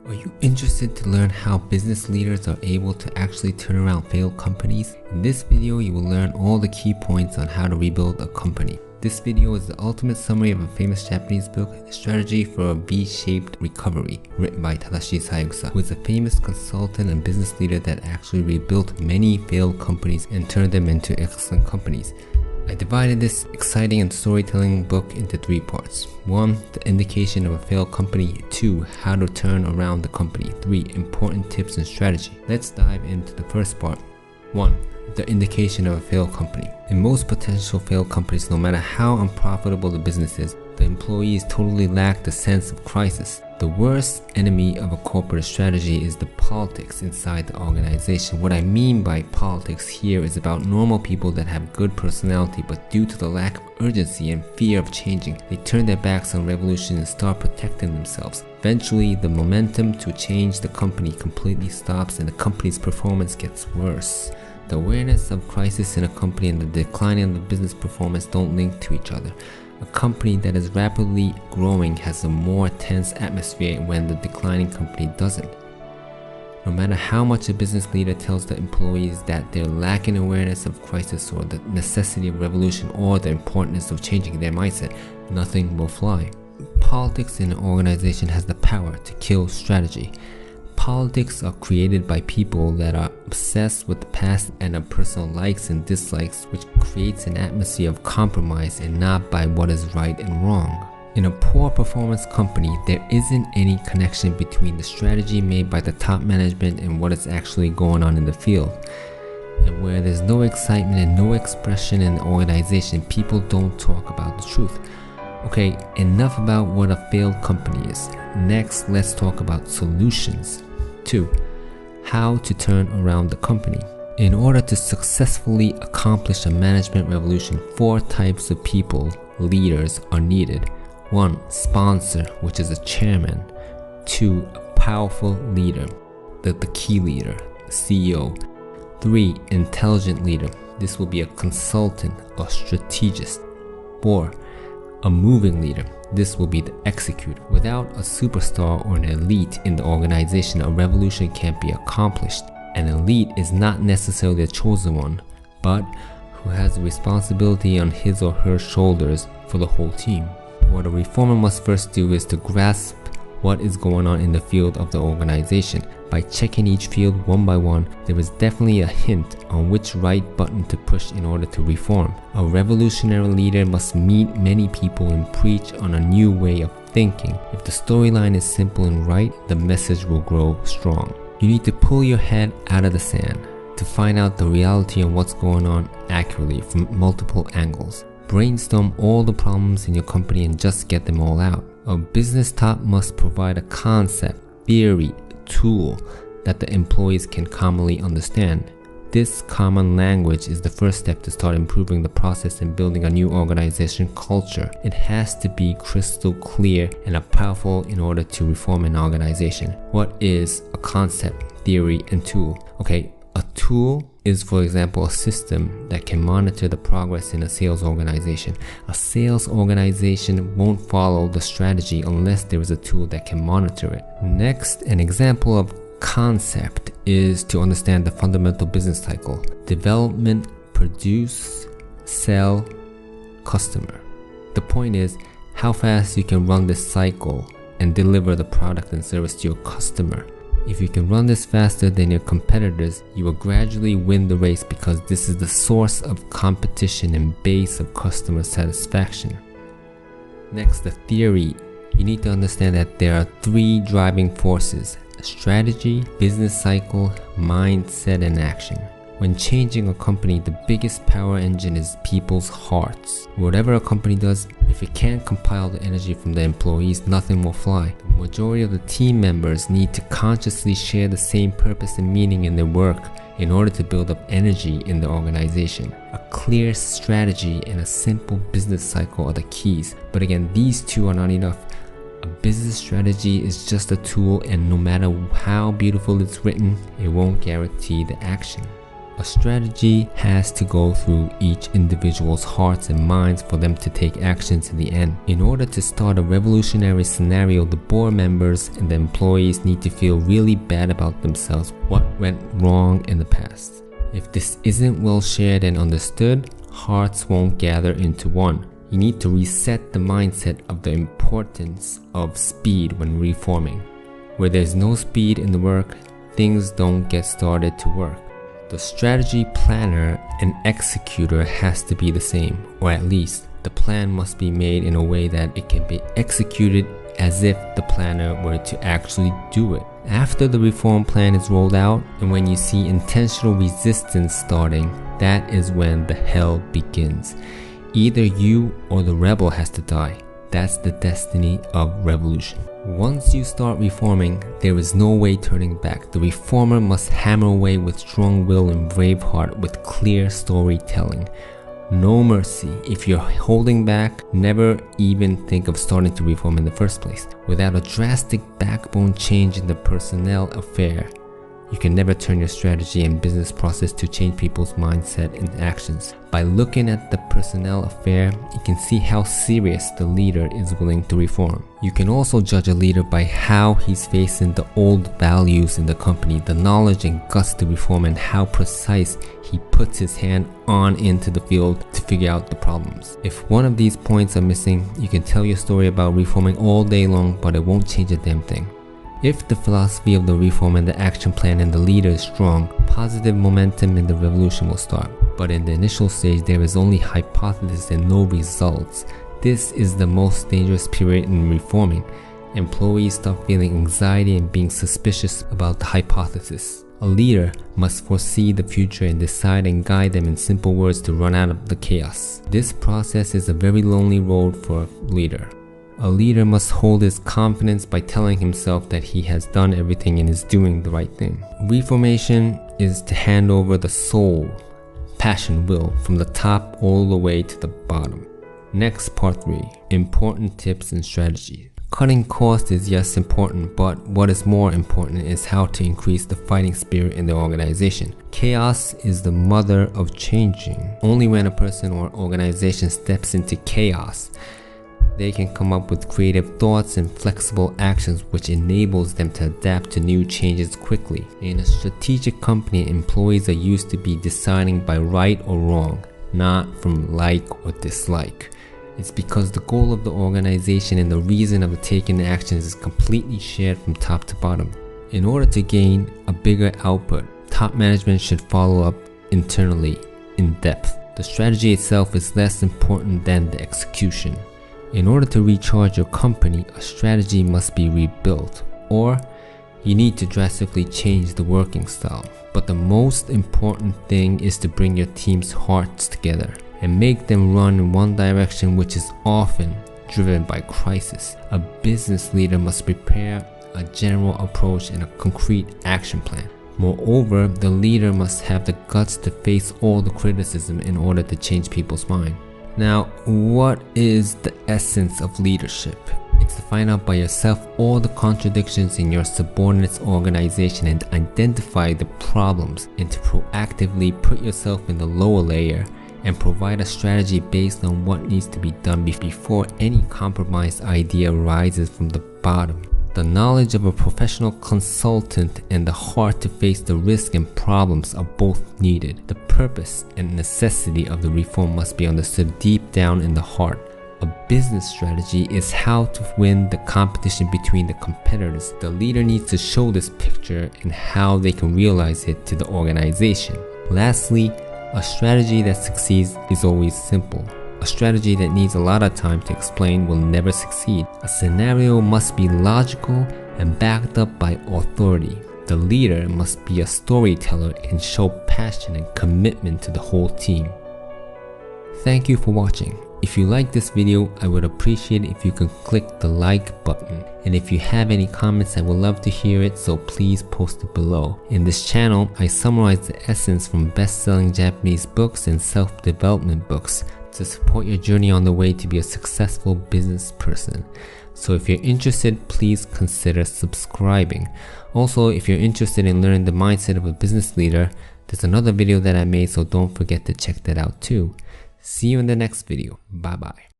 Are you interested to learn how business leaders are able to actually turn around failed companies? In this video, you will learn all the key points on how to rebuild a company. This video is the ultimate summary of a famous Japanese book, Strategy for a V-Shaped Recovery, written by Tadashi Saegusa, who is a famous consultant and business leader that actually rebuilt many failed companies and turned them into excellent companies. I divided this exciting and storytelling book into 3 parts. 1. The indication of a failed company. 2. How to turn around the company. 3. Important tips and strategy. Let's dive into the first part. 1. The indication of a failed company. In most potential failed companies, no matter how unprofitable the business is, the employees totally lack the sense of crisis. The worst enemy of a corporate strategy is the politics inside the organization. What I mean by politics here is about normal people that have good personality, but due to the lack of urgency and fear of changing, they turn their backs on revolution and start protecting themselves. Eventually, the momentum to change the company completely stops and the company's performance gets worse. The awareness of crisis in a company and the decline in the business performance don't link to each other. A company that is rapidly growing has a more tense atmosphere when the declining company doesn't. No matter how much a business leader tells the employees that they're lacking awareness of crisis or the necessity of revolution or the importance of changing their mindset, nothing will fly. Politics in an organization has the power to kill strategy. Politics are created by people that are obsessed with the past and of personal likes and dislikes, which creates an atmosphere of compromise and not by what is right and wrong. In a poor performance company, there isn't any connection between the strategy made by the top management and what is actually going on in the field. And where there's no excitement and no expression in the organization, people don't talk about the truth. Okay, enough about what a failed company is. Next, let's talk about solutions. 2. How to turn around the company. In order to successfully accomplish a management revolution, 4 types of people, leaders, are needed. 1. Sponsor, which is a chairman. 2. A powerful leader, the key leader, CEO. 3. Intelligent leader. This will be a consultant or strategist. 4. A moving leader. This will be the executor. Without a superstar or an elite in the organization, a revolution can't be accomplished. An elite is not necessarily the chosen one, but who has the responsibility on his or her shoulders for the whole team. What a reformer must first do is to grasp what is going on in the field of the organization. By checking each field one by one, there is definitely a hint on which right button to push in order to reform. A revolutionary leader must meet many people and preach on a new way of thinking. If the storyline is simple and right, the message will grow strong. You need to pull your head out of the sand to find out the reality of what's going on accurately from multiple angles. Brainstorm all the problems in your company and just get them all out. A business top must provide a concept, theory, tool that the employees can commonly understand. This common language is the first step to start improving the process and building a new organization culture. It has to be crystal clear and powerful in order to reform an organization. What is a concept, theory, and tool? Okay, a tool is, for example, a system that can monitor the progress in a sales organization. A sales organization won't follow the strategy unless there is a tool that can monitor it. Next, an example of concept is to understand the fundamental business cycle. Development, produce, sell, customer. The point is how fast you can run this cycle and deliver the product and service to your customer. If you can run this faster than your competitors, you will gradually win the race because this is the source of competition and base of customer satisfaction. Next, the theory. You need to understand that there are 3 driving forces: strategy, business cycle, mindset, and action. When changing a company, the biggest power engine is people's hearts. Whatever a company does, if it can't compile the energy from the employees, nothing will fly. The majority of the team members need to consciously share the same purpose and meaning in their work in order to build up energy in the organization. A clear strategy and a simple business cycle are the keys. But again, these 2 are not enough. A business strategy is just a tool, and no matter how beautiful it's written, it won't guarantee the action. A strategy has to go through each individual's hearts and minds for them to take actions in the end. In order to start a revolutionary scenario, the board members and the employees need to feel really bad about themselves, what went wrong in the past. If this isn't well shared and understood, hearts won't gather into one. You need to reset the mindset of the importance of speed when reforming. Where there's no speed in the work, things don't get started to work. The strategy planner and executor has to be the same, or at least the plan must be made in a way that it can be executed as if the planner were to actually do it. After the reform plan is rolled out and when you see intentional resistance starting, that is when the hell begins. Either you or the rebel has to die. That's the destiny of revolution. Once you start reforming, there is no way turning back. The reformer must hammer away with strong will and brave heart with clear storytelling. No mercy. If you're holding back, never even think of starting to reform in the first place. Without a drastic backbone change in the personnel affair, you can never turn your strategy and business process to change people's mindset and actions. By looking at the personnel affair, you can see how serious the leader is willing to reform. You can also judge a leader by how he's facing the old values in the company, the knowledge and guts to reform, and how precise he puts his hand on into the field to figure out the problems. If one of these points are missing, you can tell your story about reforming all day long, but it won't change a damn thing. If the philosophy of the reform and the action plan and the leader is strong, positive momentum in the revolution will start. But in the initial stage, there is only hypothesis and no results. This is the most dangerous period in reforming. Employees start feeling anxiety and being suspicious about the hypothesis. A leader must foresee the future and decide and guide them in simple words to run out of the chaos. This process is a very lonely road for a leader. A leader must hold his confidence by telling himself that he has done everything and is doing the right thing. Reformation is to hand over the soul, passion, will, from the top all the way to the bottom. Next, part 3, important tips and strategies. Cutting costs is yes important, but what is more important is how to increase the fighting spirit in the organization. Chaos is the mother of changing. Only when a person or organization steps into chaos, they can come up with creative thoughts and flexible actions which enables them to adapt to new changes quickly. In a strategic company, employees are used to be deciding by right or wrong, not from like or dislike. It's because the goal of the organization and the reason of the taken actions is completely shared from top to bottom. In order to gain a bigger output, top management should follow up internally in depth. The strategy itself is less important than the execution. In order to recharge your company, a strategy must be rebuilt, or you need to drastically change the working style. But the most important thing is to bring your team's hearts together and make them run in one direction, which is often driven by crisis. A business leader must prepare a general approach and a concrete action plan. Moreover, the leader must have the guts to face all the criticism in order to change people's mind. Now, what is the essence of leadership? It's to find out by yourself all the contradictions in your subordinates' organization and identify the problems, and to proactively put yourself in the lower layer and provide a strategy based on what needs to be done before any compromised idea arises from the bottom. The knowledge of a professional consultant and the heart to face the risk and problems are both needed. The purpose and necessity of the reform must be understood deep down in the heart. A business strategy is how to win the competition between the competitors. The leader needs to show this picture and how they can realize it to the organization. Lastly, a strategy that succeeds is always simple. A strategy that needs a lot of time to explain will never succeed. A scenario must be logical and backed up by authority. The leader must be a storyteller and show passion and commitment to the whole team. Thank you for watching. If you like this video, I would appreciate it if you could click the like button. And if you have any comments, I would love to hear it, so please post it below. In this channel, I summarize the essence from best-selling Japanese books and self-development books to support your journey on the way to be a successful business person. So if you're interested, please consider subscribing. Also, if you're interested in learning the mindset of a business leader, There's another video that I made, so don't forget to check that out too. See you in the next video. Bye bye.